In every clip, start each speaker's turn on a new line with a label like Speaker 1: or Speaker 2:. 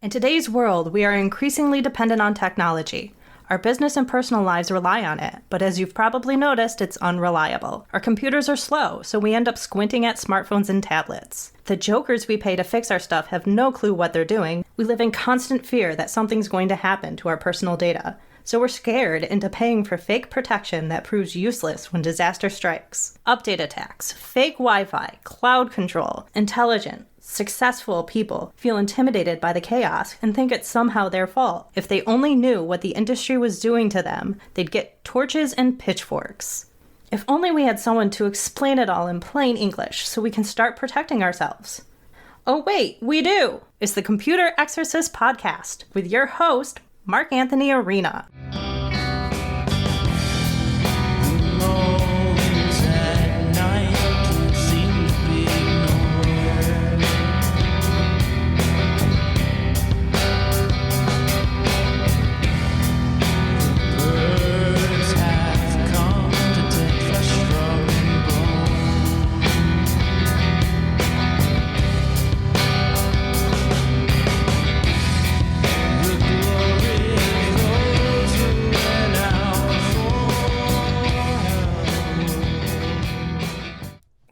Speaker 1: In today's world, we are increasingly dependent on technology. Our business and personal lives rely on it, but as you've probably noticed, it's unreliable. Our computers are slow, so we end up squinting at smartphones and tablets. The jokers we pay to fix our stuff have no clue what they're doing. We live in constant fear that something's going to happen to our personal data. So we're scared into paying for fake protection that proves useless when disaster strikes. Update attacks, fake Wi-Fi, cloud control, intelligent, successful people feel intimidated by the chaos and think it's somehow their fault. If they only knew what the industry was doing to them, they'd get torches and pitchforks. If only we had someone to explain it all in plain English so we can start protecting ourselves. Oh wait, we do! It's the Computer Exorcist Podcast with your host, Mark Anthony Arena.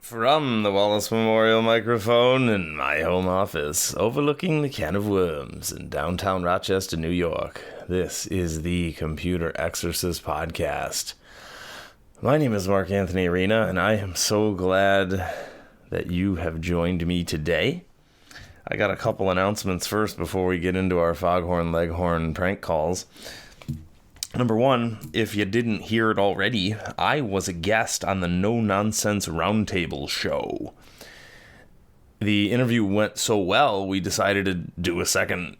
Speaker 2: From the Wallace Memorial microphone in my home office, overlooking the can of worms in downtown Rochester, New York, this is the Computer Exorcist Podcast. My name is Mark Anthony Arena, and I am so glad that you have joined me today. I got a couple announcements first before we get into our Foghorn Leghorn prank calls. Number one, if you didn't hear it already, I was a guest on the No Nonsense Roundtable show. The interview went so well, we decided to do a second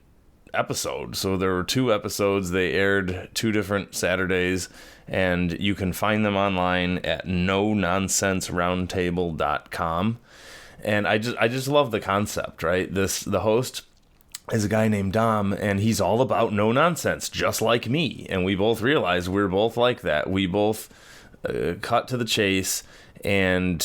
Speaker 2: episode. So there were 2 episodes. They aired 2 different Saturdays, and you can find them online at nononsenseroundtable.com. And I just love the concept, right? The host is a guy named Dom, and he's all about no nonsense, just like me. And we both realize we're both like that. We both cut to the chase and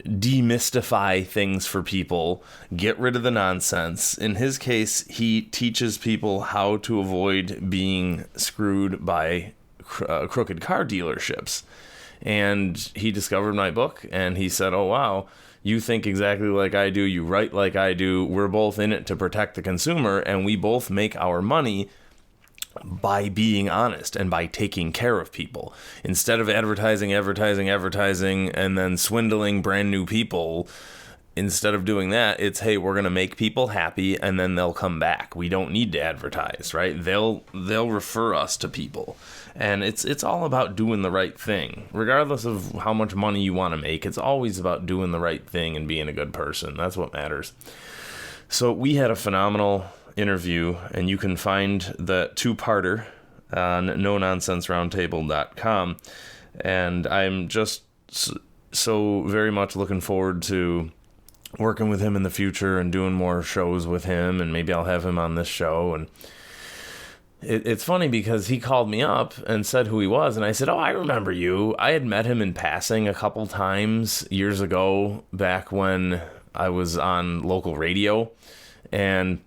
Speaker 2: demystify things for people, get rid of the nonsense. In his case, he teaches people how to avoid being screwed by crooked car dealerships. And he discovered my book, and he said, oh, wow, you think exactly like I do, you write like I do, we're both in it to protect the consumer, and we both make our money by being honest and by taking care of people. Instead of advertising, and then swindling brand new people, instead of doing that, it's, hey, we're going to make people happy, and then they'll come back. We don't need to advertise, right? They'll refer us to people. And it's all about doing the right thing. Regardless of how much money you want to make, it's always about doing the right thing and being a good person. That's what matters. So we had a phenomenal interview, and you can find the 2-parter on nononsenseroundtable.com. And I'm just so very much looking forward to working with him in the future and doing more shows with him, and maybe I'll have him on this show. And it's funny because he called me up and said who he was, and I said, oh, I remember you. I had met him in passing a couple times years ago, back when I was on local radio, and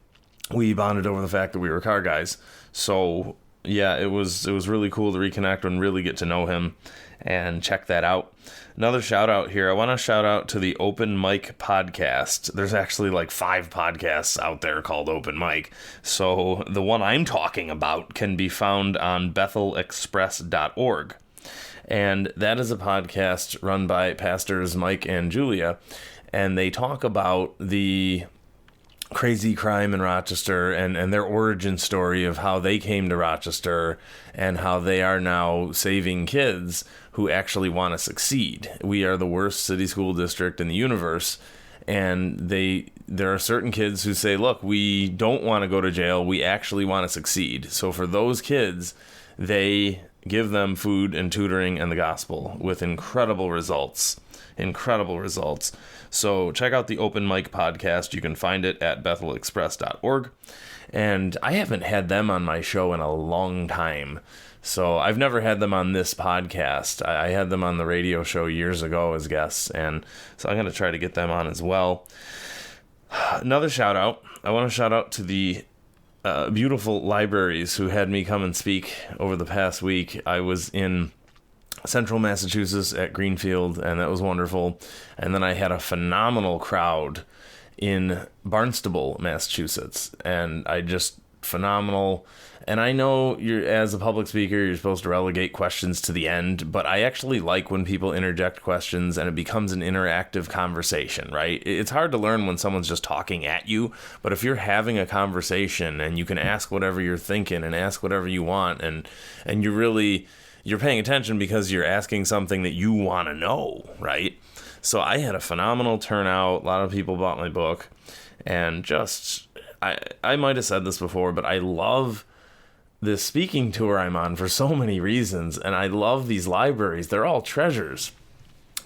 Speaker 2: we bonded over the fact that we were car guys. So yeah, it was really cool to reconnect and really get to know him, and check that out. Another shout out here. I want to shout out to the Open Mic podcast. There's actually like 5 podcasts out there called Open Mic. So the one I'm talking about can be found on bethelexpress.org. And that is a podcast run by pastors Mike and Julia. And they talk about the crazy crime in Rochester and their origin story of how they came to Rochester and how they are now saving kids who actually want to succeed. We are the worst city school district in the universe, and there are certain kids who say, look, we don't want to go to jail, we actually want to succeed. So for those kids, they give them food and tutoring and the gospel with incredible results. So check out the Open Mic podcast. You can find it at bethelexpress.org. And I haven't had them on my show in a long time. So I've never had them on this podcast. I had them on the radio show years ago as guests. And so I'm going to try to get them on as well. Another shout out. I want to shout out to the beautiful libraries who had me come and speak over the past week. I was in Central Massachusetts at Greenfield, and that was wonderful. And then I had a phenomenal crowd in Barnstable, Massachusetts, and phenomenal. And I know as a public speaker, you're supposed to relegate questions to the end, but I actually like when people interject questions and it becomes an interactive conversation, right? It's hard to learn when someone's just talking at you, but if you're having a conversation and you can ask whatever you're thinking and ask whatever you want, and you're paying attention because you're asking something that you want to know, right? So I had a phenomenal turnout. A lot of people bought my book, and I might have said this before, but I love this speaking tour I'm on for so many reasons, and I love these libraries. They're all treasures.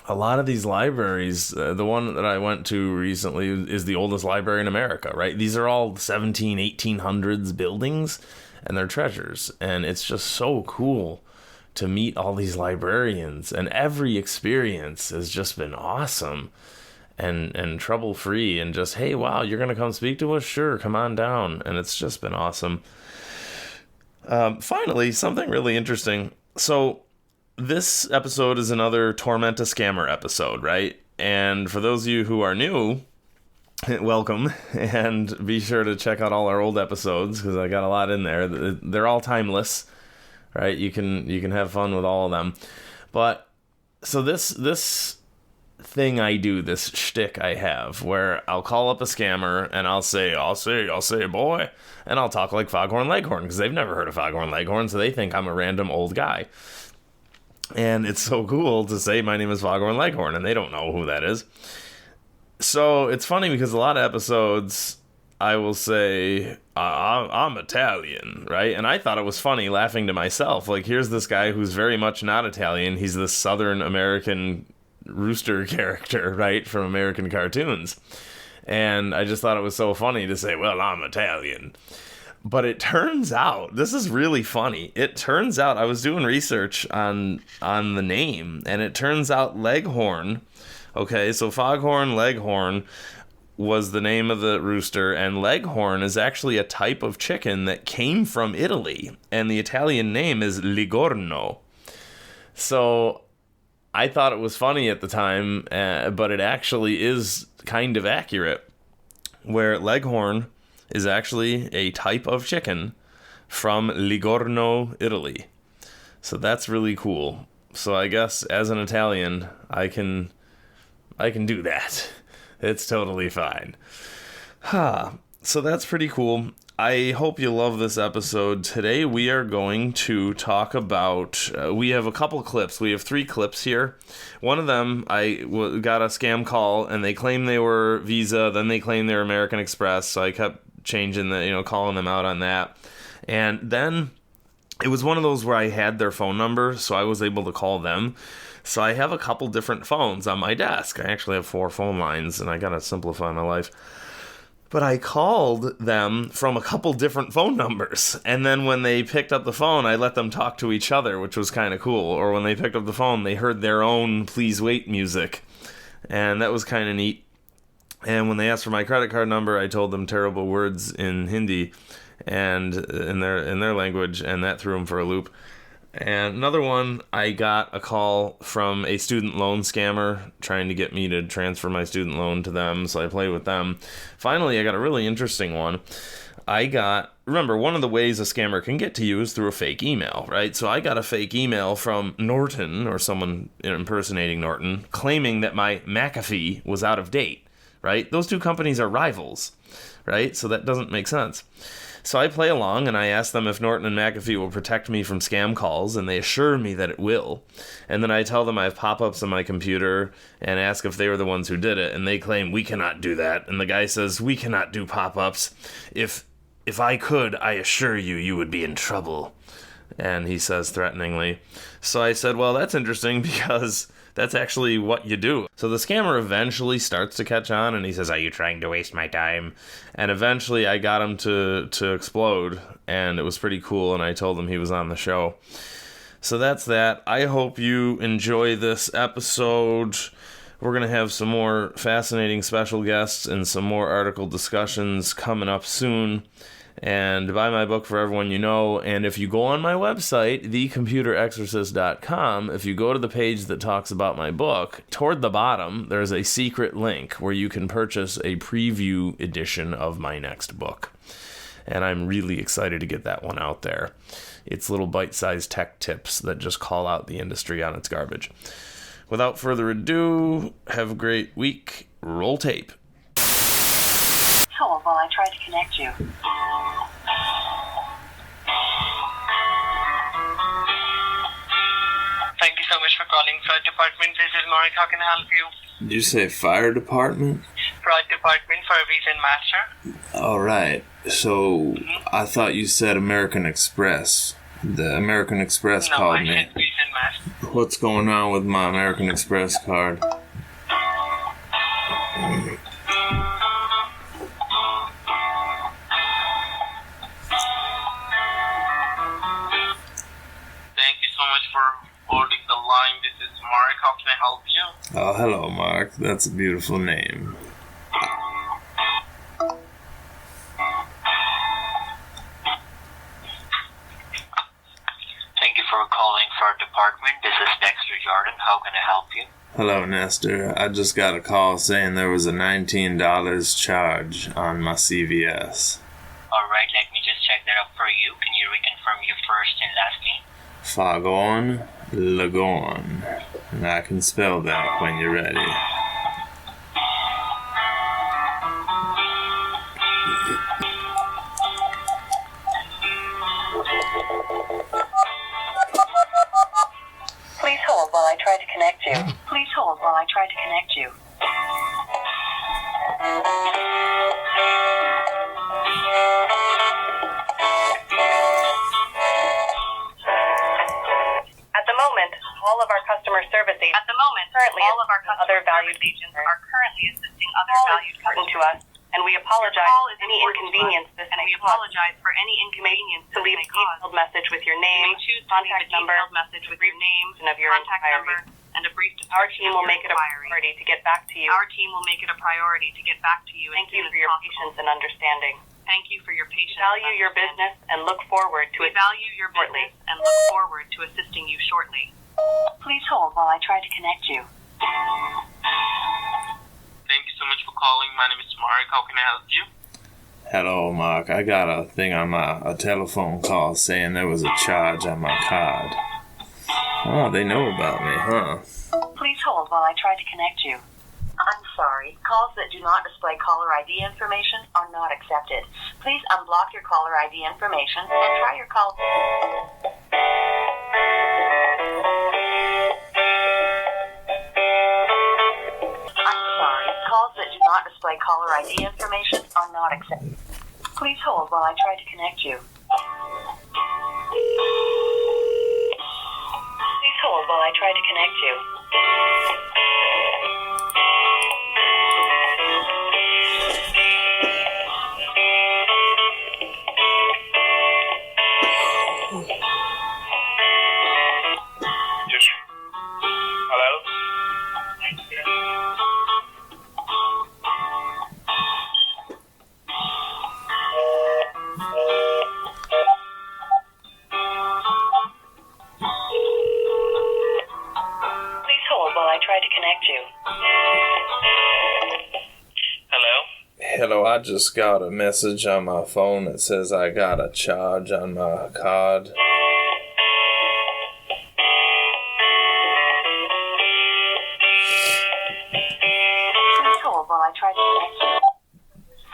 Speaker 2: A lot of these libraries, the one that I went to recently is the oldest library in America, right? These are all 1800s buildings, and they're treasures, and it's just so cool to meet all these librarians, and every experience has just been awesome and trouble-free, and just, hey, wow, you're going to come speak to us? Sure, come on down. And it's just been awesome. Finally, something really interesting. So this episode is another Torment a Scammer episode, right? And for those of you who are new, welcome, and be sure to check out all our old episodes, because I got a lot in there. They're all timeless, right? You can have fun with all of them. But so this thing I do, this shtick I have, where I'll call up a scammer and I'll say, boy, and I'll talk like Foghorn Leghorn, because they've never heard of Foghorn Leghorn, so they think I'm a random old guy. And it's so cool to say my name is Foghorn Leghorn, and they don't know who that is. So it's funny because a lot of episodes I will say, I'm Italian, right? And I thought it was funny, laughing to myself. Like, here's this guy who's very much not Italian. He's this Southern American rooster character, right, from American cartoons. And I just thought it was so funny to say, well, I'm Italian. But it turns out, this is really funny. It turns out, I was doing research on the name, and it turns out Leghorn, okay, so Foghorn Leghorn was the name of the rooster, and Leghorn is actually a type of chicken that came from Italy, and the Italian name is Ligorno. So I thought it was funny at the time, but it actually is kind of accurate, where Leghorn is actually a type of chicken from Ligorno, Italy. So that's really cool. So I guess as an Italian, I can do that. It's totally fine. So that's pretty cool. I hope you love this episode. Today we are going to talk about, we have a couple clips. We have 3 clips here. One of them, I got a scam call, and they claimed they were Visa, then they claimed they were American Express, so I kept changing calling them out on that. And then it was one of those where I had their phone number, so I was able to call them. So I have a couple different phones on my desk. I actually have 4 phone lines, and I gotta simplify my life. But I called them from a couple different phone numbers. And then when they picked up the phone, I let them talk to each other, which was kind of cool. Or when they picked up the phone, they heard their own Please Wait music. And that was kind of neat. And when they asked for my credit card number, I told them terrible words in Hindi and in their language, and that threw them for a loop. And another one, I got a call from a student loan scammer trying to get me to transfer my student loan to them, so I played with them. Finally, I got a really interesting one. Remember, one of the ways a scammer can get to you is through a fake email, right? So I got a fake email from Norton, or someone impersonating Norton, claiming that my McAfee was out of date, right? Those 2 companies are rivals, right? So that doesn't make sense. So I play along, and I ask them if Norton and McAfee will protect me from scam calls, and they assure me that it will. And then I tell them I have pop-ups on my computer and ask if they were the ones who did it, and they claim, we cannot do that. And the guy says, we cannot do pop-ups. If I could, I assure you, you would be in trouble. And he says threateningly. So I said, well, that's interesting, because that's actually what you do. So the scammer eventually starts to catch on, and he says, are you trying to waste my time? And eventually I got him to explode, and it was pretty cool, and I told him he was on the show. So that's that. I hope you enjoy this episode. We're going to have some more fascinating special guests and some more article discussions coming up soon. and buy my book For Everyone You Know. And if you go on my website, thecomputerexorcist.com, if you go to the page that talks about my book, toward the bottom, there's a secret link where you can purchase a preview edition of my next book. And I'm really excited to get that one out there. It's little bite-sized tech tips that just call out the industry on its garbage. Without further ado, have a great week. Roll tape.
Speaker 3: Hold while I try to connect you. Thank you so much for calling Fraud Department. This is Mark. How can I help you?
Speaker 2: Did you say fire department?
Speaker 3: Fraud Department for a Reason Master.
Speaker 2: All right. So I thought you said American Express. The American Express called me.
Speaker 3: No, I said Reason Master.
Speaker 2: What's going on with my American Express card?
Speaker 3: Holding the line. This is Mark. How can I help you?
Speaker 2: Oh, hello, Mark. That's a beautiful name.
Speaker 3: Thank you for calling our department. This is Dexter Jordan. How can I help you?
Speaker 2: Hello, Nestor. I just got a call saying there was a $19 charge on my CVS.
Speaker 3: Alright, let me just check that up for you. Can you reconfirm your first and last name?
Speaker 2: Foghorn, Lagorn. And I can spell that when you're ready.
Speaker 3: Please hold while I try to connect you. Please hold while I try to connect you. All of our customer service agents currently other valued agents are currently assisting other valued customers to us, and we apologize for any inconvenience this may cause. To leave a detailed message with your name, contact number, and of your inquiry. And a brief description. Our team will make it a priority to get back to you. Thank you for your patience and understanding. Thank you for your patience. We value your business and look forward to assisting you shortly. Please hold while I try to connect you. Thank you so much for calling. My name is Mark. How can I help you?
Speaker 2: Hello, Mark. I got a thing on a telephone call saying there was a charge on my card. Oh, they know about me, huh?
Speaker 3: Please hold while I try to connect you. I'm sorry. Calls that do not display caller ID information are not accepted. Please unblock your caller ID information and try your call. I'm sorry. Calls that do not display caller ID information are not accepted. Please hold while I try to connect you. Please hold while I try to connect you.
Speaker 2: Hello, I just got a message on my phone that says I got a charge on my card.
Speaker 3: Please hold while I try to connect you.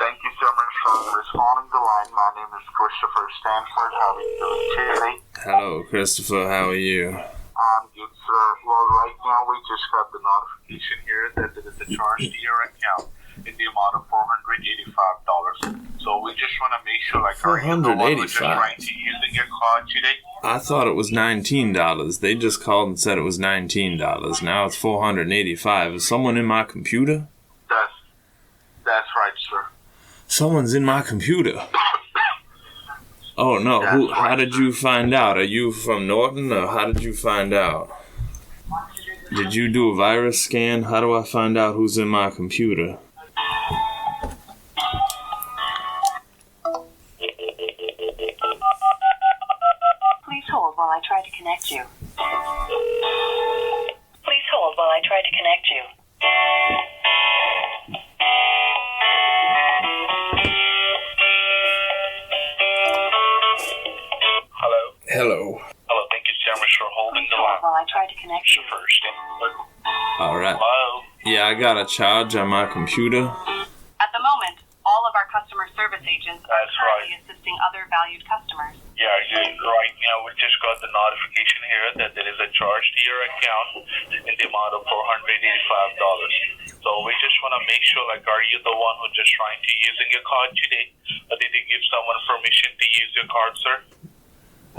Speaker 4: Thank you so much for responding to the line. My name is Christopher Stanford. How are you doing today?
Speaker 2: Hello, Christopher. How are you?
Speaker 4: I'm good, sir. Well, right now we just got the notification here that there is a charge to your account in the amount of $485. So we just want to make sure, like, are you the one who's just trying to using your card today?
Speaker 2: I thought it was $19. They just called and said it was $19. Now it's $485. Is someone in my computer?
Speaker 4: That's right, sir.
Speaker 2: Someone's in my computer. Oh, no.
Speaker 4: That's
Speaker 2: How
Speaker 4: right,
Speaker 2: did
Speaker 4: sir.
Speaker 2: you find out? Are you from Norton, or how did you find out? Did you do a virus scan? How do I find out who's in my computer?
Speaker 3: while I try to connect you. Please hold while I try to connect you.
Speaker 4: Hello.
Speaker 2: Hello.
Speaker 4: Hello, thank you so much for holding the line.
Speaker 3: While I try to connect you.
Speaker 4: First.
Speaker 2: Alright.
Speaker 4: Hello.
Speaker 2: Yeah, I got a charge on my computer.
Speaker 3: At the moment, all of our customer service agents are
Speaker 4: That's
Speaker 3: currently
Speaker 4: right.
Speaker 3: assisting other valued customers.
Speaker 4: Yeah, right now we just got the notification here that there is a charge to your account in the amount of $485. So we just want to make sure, like, are you the one who just trying to using your card today, or did you give someone permission to use your card, sir?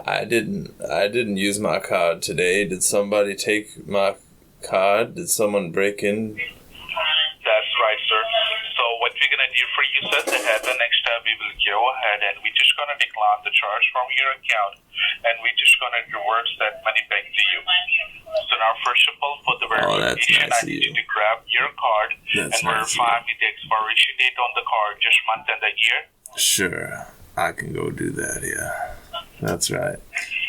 Speaker 2: I didn't use my card today. Did somebody take my card? Did someone break in?
Speaker 4: That's right, sir. So what we're gonna do for you, sir, ahead the next step we will go ahead and we're just gonna decline the charge from your account, and we're just gonna reverse that money back to you. So now, first of all, for the verification,
Speaker 2: nice
Speaker 4: I need you to grab your card and verify me the expiration date on the card, just month and the year.
Speaker 2: Sure, I can go do that. Yeah, that's right.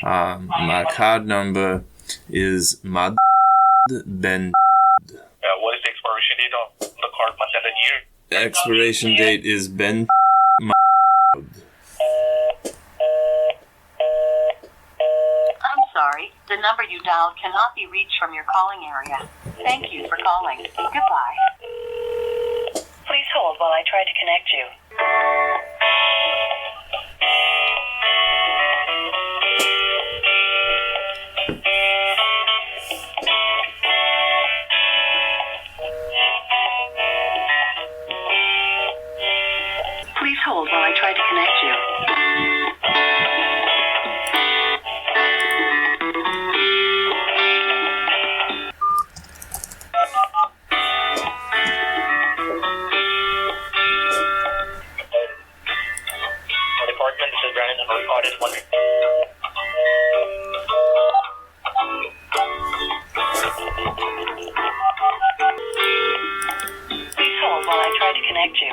Speaker 2: My card number is my Ben.
Speaker 4: What is the expiration date on the card, month and the year?
Speaker 2: The expiration date is Ben.
Speaker 3: I'm sorry, the number you dialed cannot be reached from your calling area. Thank you for calling. Goodbye. Please hold while I try to connect you. Please hold while I try to connect you.
Speaker 4: Department, this is Brandon, and recorded one.
Speaker 3: Please hold while I try to connect you.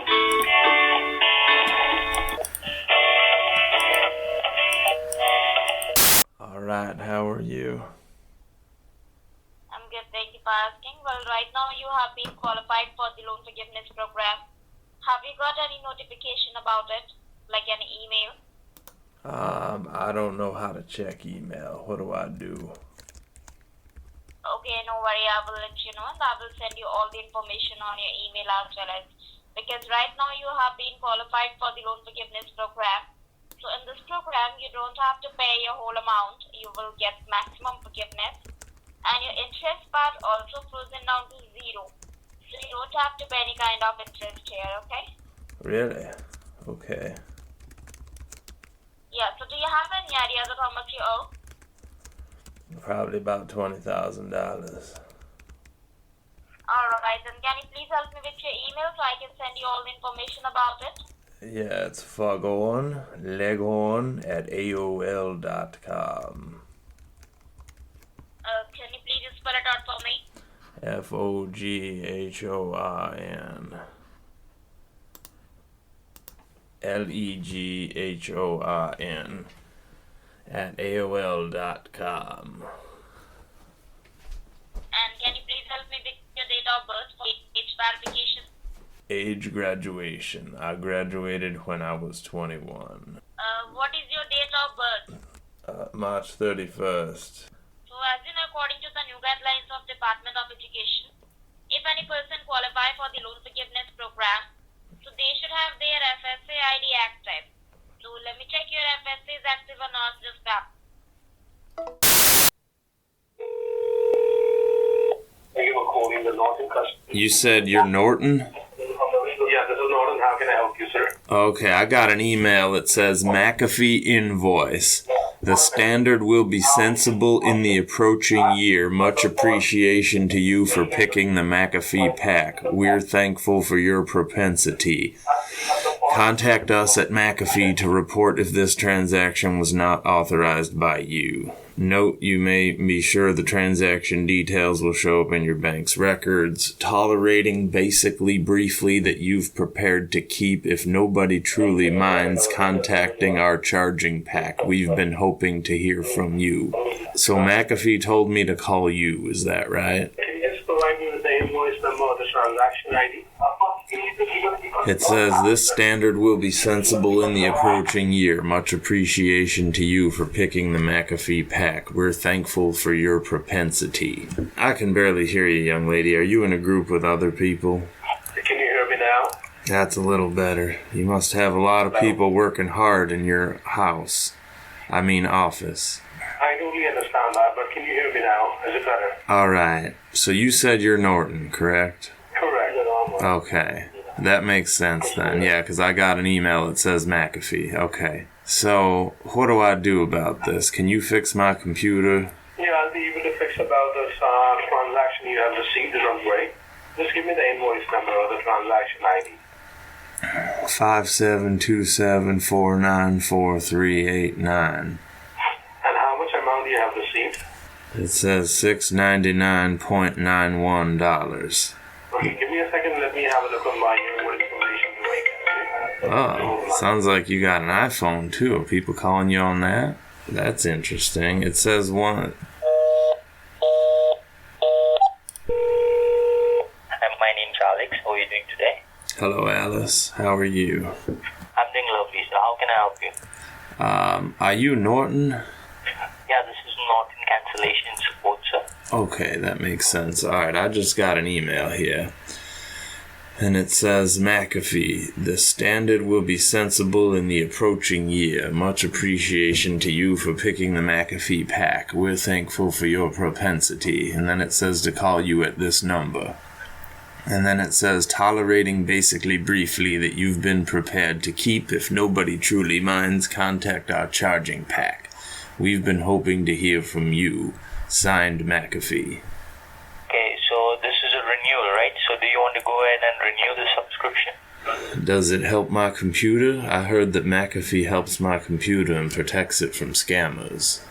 Speaker 2: Alright, how are you?
Speaker 5: I'm good, thank you for asking. Well, right now you have been qualified for the loan forgiveness program. Have you got any notification about it? Like an email?
Speaker 2: I don't know how to check email. What do I do?
Speaker 5: Okay, no worry, I will let you know and I will send you all the information on your email as well as, because right now you have been qualified for the loan forgiveness program. So in this program, you don't have to pay your whole amount. You will get maximum forgiveness and your interest part also frozen down to 0. So you don't have to pay any kind of interest here, okay?
Speaker 2: Really? Okay.
Speaker 5: Yeah, so do you have any ideas of how much you owe?
Speaker 2: Probably about $20,000.
Speaker 5: Alright, then can you please help me with your email so I can send you all the information about it?
Speaker 2: Yeah, it's Foghorn, Leghorn at AOL.com.
Speaker 5: Can you please just spell it out for me?
Speaker 2: Foghorn. Leghorn at AOL.com.
Speaker 5: And can you please help me with your date of birth for age verification?
Speaker 2: Age graduation. I graduated when I was 21.
Speaker 5: What is your date of birth?
Speaker 2: March 31st.
Speaker 5: So as you know, according to the new guidelines of Department of Education, if any person qualify for the loan forgiveness program, so they should have their FSA ID active. So let me check your FSA is active or not, just that.
Speaker 6: Thank you for calling the Norton customer.
Speaker 2: You said you're Norton?
Speaker 6: Yeah, this is Norton. How can I help you, sir?
Speaker 2: Okay, I got an email that says McAfee invoice. The standard will be sensible in the approaching year. Much appreciation to you for picking the McAfee pack. We're thankful for your propensity. Contact us at McAfee to report if this transaction was not authorized by you. Note, you may be sure the transaction details will show up in your bank's records. Tolerating basically briefly that you've prepared to keep if nobody truly minds contacting our charging pack. We've been hoping to hear from you. So McAfee told me to call you, is that right?
Speaker 6: Can you just provide me with the invoice number or the transaction ID?
Speaker 2: It says this standard will be sensible in the approaching year. Much appreciation to you for picking the McAfee pack. We're thankful for your propensity. I can barely hear you, young lady. Are you in a group with other people?
Speaker 6: Can you hear me now?
Speaker 2: That's a little better. You must have a lot of people working hard in your house. I mean office.
Speaker 6: I totally understand that, but can you hear me now? Is it better?
Speaker 2: Alright, so you said you're Norton, correct?
Speaker 6: Correct.
Speaker 2: Okay, that makes sense then. Yeah, because I got an email that says McAfee. Okay, so what do I do about this? Can you fix my computer?
Speaker 6: Yeah, I'll be able to fix about this transaction you have received. Don't worry. Just give me the invoice number or the transaction ID.
Speaker 2: 5727494389.
Speaker 6: And how much amount you have received?
Speaker 2: It says $699.91.
Speaker 6: Okay, give me a second. Let me have a look on my information to make it.
Speaker 2: Oh, sounds like you got an iPhone too. Are people calling you on that? That's interesting. It says one.
Speaker 7: My name's Alex. How are you doing today?
Speaker 2: Hello, Alice. How are you?
Speaker 7: I'm doing lovely, so how can I help you?
Speaker 2: Are you Norton?
Speaker 7: Yeah, this is Norton Cancellation Support, sir.
Speaker 2: Okay, that makes sense. Alright, I just got an email here. And it says, McAfee, the standard will be sensible in the approaching year. Much appreciation to you for picking the McAfee pack. We're thankful for your propensity. And then it says to call you at this number. And then it says, tolerating basically briefly that you've been prepared to keep. If nobody truly minds, contact our charging pack. We've been hoping to hear from you. Signed, McAfee.
Speaker 7: Okay, so this is a renewal, right? So do you want to go ahead and renew the subscription?
Speaker 2: Does it help my computer? I heard that McAfee helps my computer and protects it from scammers.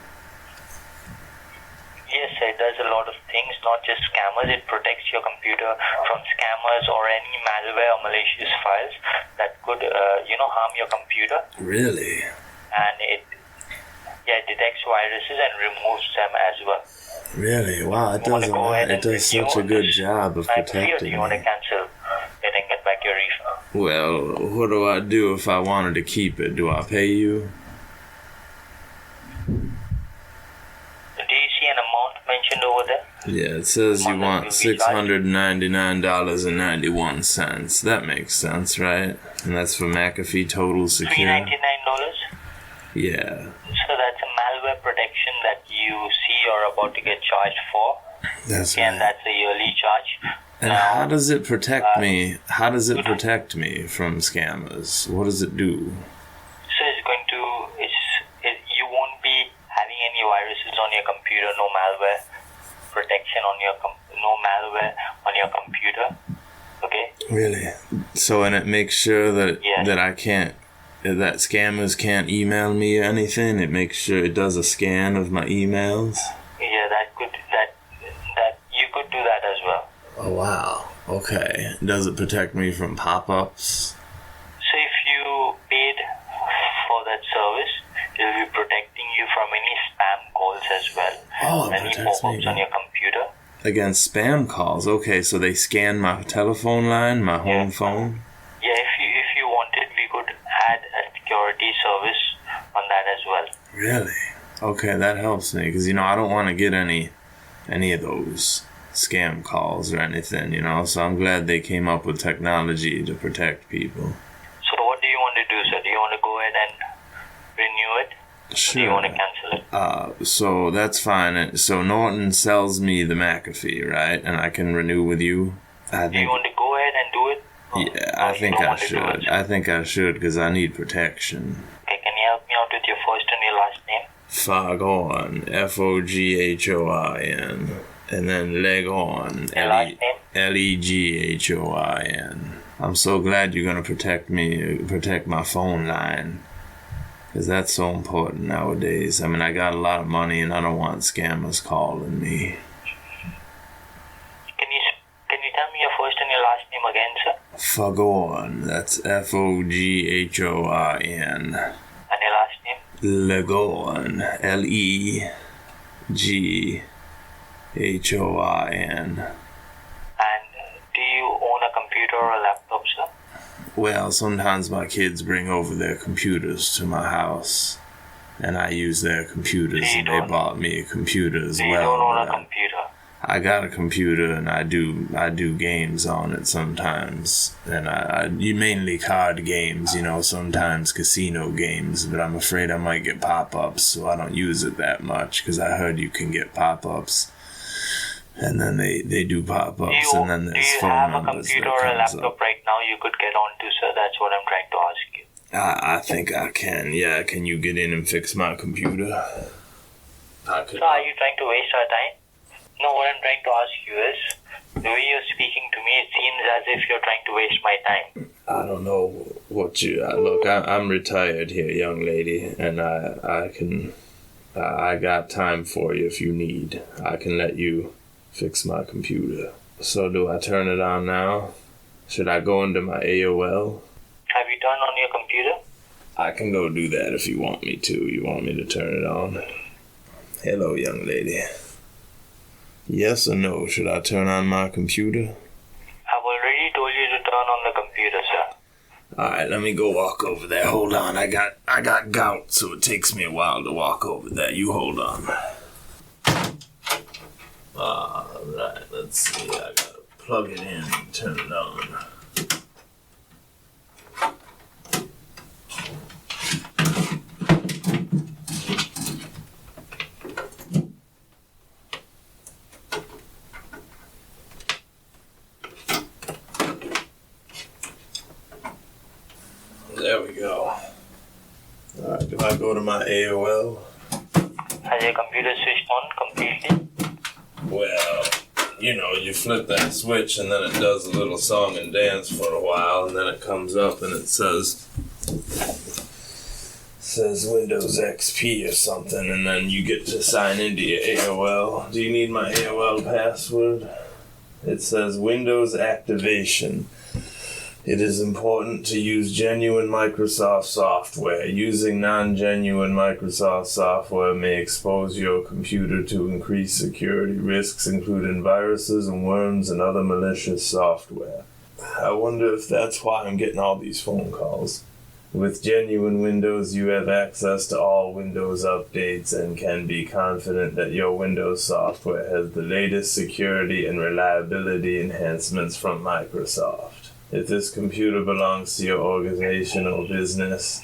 Speaker 7: Yes, it does a lot of things, not just scammers. It protects your computer from scammers or any malware or malicious files that could, harm your computer.
Speaker 2: Really?
Speaker 7: And it detects viruses and removes them as well.
Speaker 2: Really? Wow, it does a lot. It does such a good job of protecting
Speaker 7: You want to
Speaker 2: me.
Speaker 7: cancel it and get back your refund?
Speaker 2: Well, what do I do if I wanted to keep it? Do I pay you?
Speaker 7: Do you see an amount mentioned over there?
Speaker 2: Yeah, it says you want $699.91. That makes sense, right? And that's for McAfee Total Secure?
Speaker 7: $399?
Speaker 2: Yeah.
Speaker 7: So that's a malware protection that you see you're about to get charged for.
Speaker 2: That's
Speaker 7: And
Speaker 2: right.
Speaker 7: that's a yearly charge.
Speaker 2: And how does it protect me? How does it protect me from scammers? What does it do?
Speaker 7: So it's going to, you won't be having any viruses on your computer, no malware protection on your, no malware on your computer. Okay?
Speaker 2: Really? So, and it makes sure that
Speaker 7: Yes.
Speaker 2: that scammers can't email me or anything. It makes sure it does a scan of my emails.
Speaker 7: Yeah, that you could do that as well.
Speaker 2: Oh wow. Okay. Does it protect me from pop-ups?
Speaker 7: So if you paid for that service, it will be protecting you from any spam calls as well.
Speaker 2: Oh, it
Speaker 7: Any
Speaker 2: protects
Speaker 7: pop-ups
Speaker 2: me
Speaker 7: on your computer.
Speaker 2: against spam calls. Okay, so they scan my telephone line, my home phone.
Speaker 7: Yeah, if you wanted, we could add a security service on that as well.
Speaker 2: Really? Okay, that helps me because I don't want to get any of those scam calls or anything, so I'm glad they came up with technology to protect people.
Speaker 7: So what do you want to do, sir? Do you want to go ahead and renew it? Or do you want to cancel it?
Speaker 2: So that's fine. So Norton sells me the McAfee, right? And I can renew with you?
Speaker 7: Do you want to go ahead and do it?
Speaker 2: Yeah, I think I should. I think I should because I need protection.
Speaker 7: Okay, can you help me out with your first and your last name?
Speaker 2: Foghorn, Foghorn, and then Leghorn,
Speaker 7: Your last name?
Speaker 2: Leghorn. I'm so glad you're gonna protect my phone line. Because that's so important nowadays. I mean, I got a lot of money and I don't want scammers calling me.
Speaker 7: Can you tell me your first and your last name again, sir?
Speaker 2: Foghorn. That's Foghorn.
Speaker 7: And your last name?
Speaker 2: Legorn. Legorn.
Speaker 7: And do you own a computer or a laptop, sir?
Speaker 2: Well, sometimes my kids bring over their computers to my house, and I use their computers, and they bought me a computer as well.
Speaker 7: You don't own a computer?
Speaker 2: I got a computer, and I do games on it sometimes, and I mainly card games, sometimes casino games, but I'm afraid I might get pop-ups, so I don't use it that much, because I heard you can get pop-ups. And then they do pop-ups, and then there's phone numbers.
Speaker 7: Do you have a computer or a laptop right now you could get onto, sir? That's what I'm trying to ask you.
Speaker 2: I think I can, yeah. Can you get in and fix my computer?
Speaker 7: So are you trying to waste our time? No, what I'm trying to ask you is, the way you're speaking to me, it seems as if you're trying to waste my time.
Speaker 2: I don't know what you... Look, I'm retired here, young lady, and I got time for you if you need. I can let you fix my computer. So do I turn it on now? Should I go into my AOL?
Speaker 7: Have you turned on your computer?
Speaker 2: I can go do that if you want me to. You want me to turn it on? Hello, young lady. Yes or no? Should I turn on my computer?
Speaker 7: I've already told you to turn on the computer, sir.
Speaker 2: Alright, let me go walk over there. Hold on. I got gout, so it takes me a while to walk over there. You hold on. Alright, let's see. I gotta plug it in and turn it on. There we go. Alright, do I go to my AOL?
Speaker 7: Has your computer switched on completely?
Speaker 2: Well, you flip that switch and then it does a little song and dance for a while, and then it comes up and it says Windows XP or something, and then you get to sign into your AOL. Do you need my AOL password? It says Windows activation. It is important to use genuine Microsoft software. Using non-genuine Microsoft software may expose your computer to increased security risks, including viruses and worms and other malicious software. I wonder if that's why I'm getting all these phone calls. With genuine Windows, you have access to all Windows updates and can be confident that your Windows software has the latest security and reliability enhancements from Microsoft. If this computer belongs to your organization or business,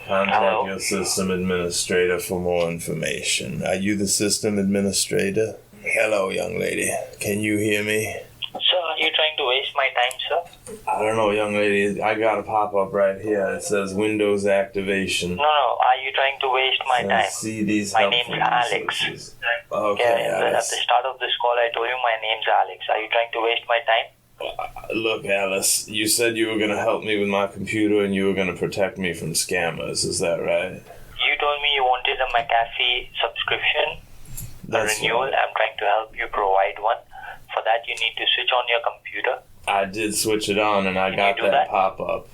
Speaker 2: contact your system administrator for more information. Are you the system administrator? Hello, young lady. Can you hear me?
Speaker 7: Sir, are you trying to waste my time, sir?
Speaker 2: I don't know, young lady. I got a pop-up right here. It says Windows activation.
Speaker 7: No. Are you trying to waste my time?
Speaker 2: See these
Speaker 7: my name's Alex.
Speaker 2: Okay,
Speaker 7: Alex. At the start of this call, I told you my name's Alex. Are you trying to waste my time?
Speaker 2: Look, Alice, you said you were going to help me with my computer and you were going to protect me from scammers. Is that right?
Speaker 7: You told me you wanted a McAfee subscription, a renewal. Right. I'm trying to help you provide one. For that, you need to switch on your computer.
Speaker 2: I did switch it on and I got that pop-up.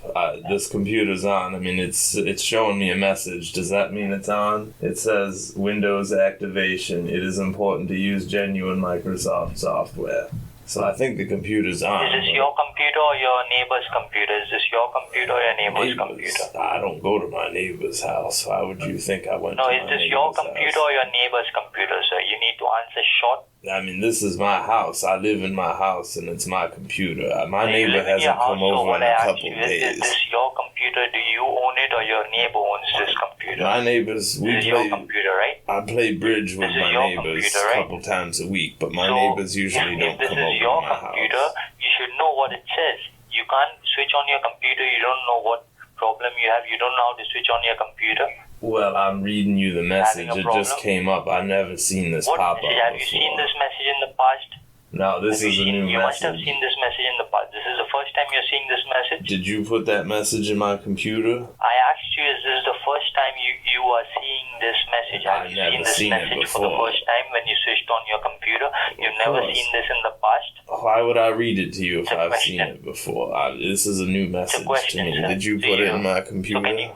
Speaker 2: This computer's on. I mean, it's showing me a message. Does that mean it's on? It says Windows activation. It is important to use genuine Microsoft software. So I think the computer's on.
Speaker 7: Is this your computer or your neighbor's computer? Is this your computer or your neighbor's computer?
Speaker 2: I don't go to my neighbor's house. Why would you think I went to my neighbor's house?
Speaker 7: No, is this your computer or your neighbor's computer, sir? You need to answer short.
Speaker 2: I mean, this is my house. I live in my house, and it's my computer. My neighbor hasn't come over in a couple days.
Speaker 7: Is this your computer? Do you own it, or your neighbor owns this computer?
Speaker 2: My neighbors,
Speaker 7: this is your computer, right?
Speaker 2: I play bridge with my neighbors a couple times a week, but my neighbors usually don't come over to my house. If this is your computer, you should know what it says. You can't switch on your computer. You don't know what problem you have. You don't know how to switch on your computer. Well, I'm reading you the message. It just came up. I've never seen this pop up before.
Speaker 7: Have you seen this message in the past?
Speaker 2: No, this is a new
Speaker 7: You must have
Speaker 2: message.
Speaker 7: seen this message in the past. This is the first time you're seeing this message?
Speaker 2: Did you put that message in my computer?
Speaker 7: I asked you, is this the first time you are seeing this message? Have you
Speaker 2: I've never
Speaker 7: seen this
Speaker 2: seen it
Speaker 7: message for the
Speaker 2: before.
Speaker 7: first time when you switched on your computer? You've
Speaker 2: Of
Speaker 7: never
Speaker 2: course.
Speaker 7: seen this in the past?
Speaker 2: Why would I read it to you if
Speaker 7: It's a
Speaker 2: I've seen
Speaker 7: question.
Speaker 2: it before? This is a new message
Speaker 7: question,
Speaker 2: to me.
Speaker 7: sir.
Speaker 2: Did you
Speaker 7: Do
Speaker 2: put it
Speaker 7: you-
Speaker 2: in my
Speaker 7: So
Speaker 2: computer?
Speaker 7: can you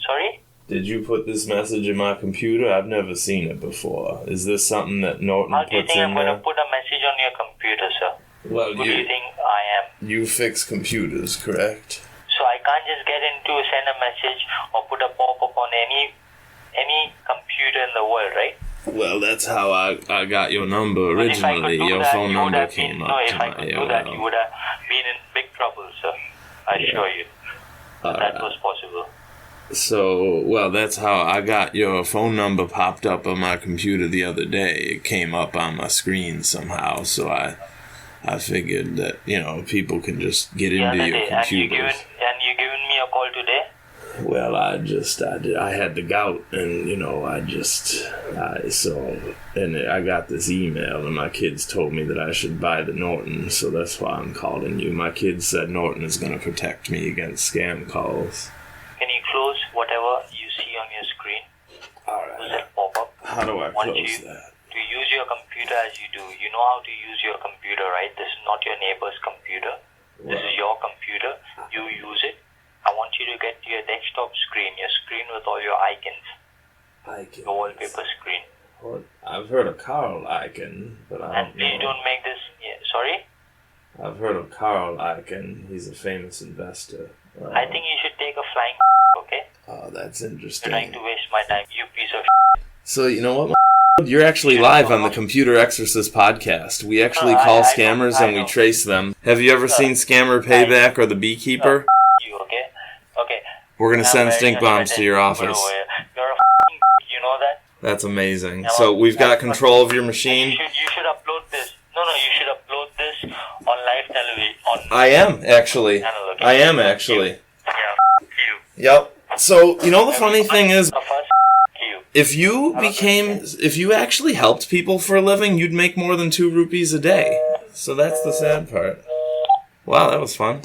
Speaker 7: sorry?
Speaker 2: Did you put this message in my computer? I've never seen it before. Is this something that Norton
Speaker 7: How do you
Speaker 2: puts
Speaker 7: think
Speaker 2: in
Speaker 7: I'm going to
Speaker 2: there?
Speaker 7: put a message on your computer, sir?
Speaker 2: Well,
Speaker 7: Who do you think I am?
Speaker 2: you fix computers, correct?
Speaker 7: So I can't just get into send a message or put a pop-up on any computer in the world, right?
Speaker 2: Well, that's how I got your number
Speaker 7: But if I could
Speaker 2: originally.
Speaker 7: do
Speaker 2: Your
Speaker 7: that,
Speaker 2: phone
Speaker 7: you would
Speaker 2: number
Speaker 7: have
Speaker 2: came
Speaker 7: been,
Speaker 2: up
Speaker 7: no,
Speaker 2: to
Speaker 7: if I
Speaker 2: my
Speaker 7: could do that, you
Speaker 2: AOL.
Speaker 7: would have been in big trouble, sir. I assure you. That
Speaker 2: Alright.
Speaker 7: was possible.
Speaker 2: So, well, that's how I got your phone number popped up on my computer the other day. It came up on my screen somehow, so I figured that, people can just get
Speaker 7: The
Speaker 2: into
Speaker 7: other
Speaker 2: your
Speaker 7: day, and you
Speaker 2: computers.
Speaker 7: given me a call today.
Speaker 2: Well, I had the gout, and I got this email, and my kids told me that I should buy the Norton, so that's why I'm calling you. My kids said Norton is going to protect me against scam calls.
Speaker 7: Can you close whatever you see on your screen?
Speaker 2: All
Speaker 7: Does
Speaker 2: right.
Speaker 7: it pop up?
Speaker 2: How do I
Speaker 7: Once
Speaker 2: close
Speaker 7: you
Speaker 2: that?
Speaker 7: to use your computer as you do, you know how to use your computer, right? This is not your neighbor's computer. This is your computer. You use it. I want you to get to your desktop screen, your screen with all your icons, your wallpaper screen.
Speaker 2: What? I've heard of Carl Icahn, but I
Speaker 7: And
Speaker 2: don't
Speaker 7: please
Speaker 2: know.
Speaker 7: don't make this. Sorry?
Speaker 2: I've heard of Carl Icahn. He's a famous investor.
Speaker 7: I think you should take a flying okay?
Speaker 2: Oh, that's
Speaker 7: You're trying
Speaker 2: interesting.
Speaker 7: to waste my time, you piece of
Speaker 2: So, you know what? You're actually live on the Computer Exorcist podcast. We actually call
Speaker 7: I
Speaker 2: scammers
Speaker 7: know.
Speaker 2: and we trace them. Have you ever seen Scammer Payback or The Beekeeper?
Speaker 7: you, okay? Okay.
Speaker 2: We're going to
Speaker 7: Now,
Speaker 2: send
Speaker 7: very
Speaker 2: stink
Speaker 7: much
Speaker 2: bombs to
Speaker 7: better.
Speaker 2: your
Speaker 7: Put
Speaker 2: office.
Speaker 7: away. You're a you know that?
Speaker 2: That's amazing. So we've got control of your machine.
Speaker 7: You should upload this. No, you should upload this on live television.
Speaker 2: I am, actually.
Speaker 7: Channel, okay?
Speaker 2: I am, actually.
Speaker 7: Yeah, you.
Speaker 2: Yep. So, you know the funny thing is,
Speaker 7: Of us, you.
Speaker 2: if you actually helped people for a living, you'd make more than 2 rupees a day. So that's the sad part. Wow, that was fun.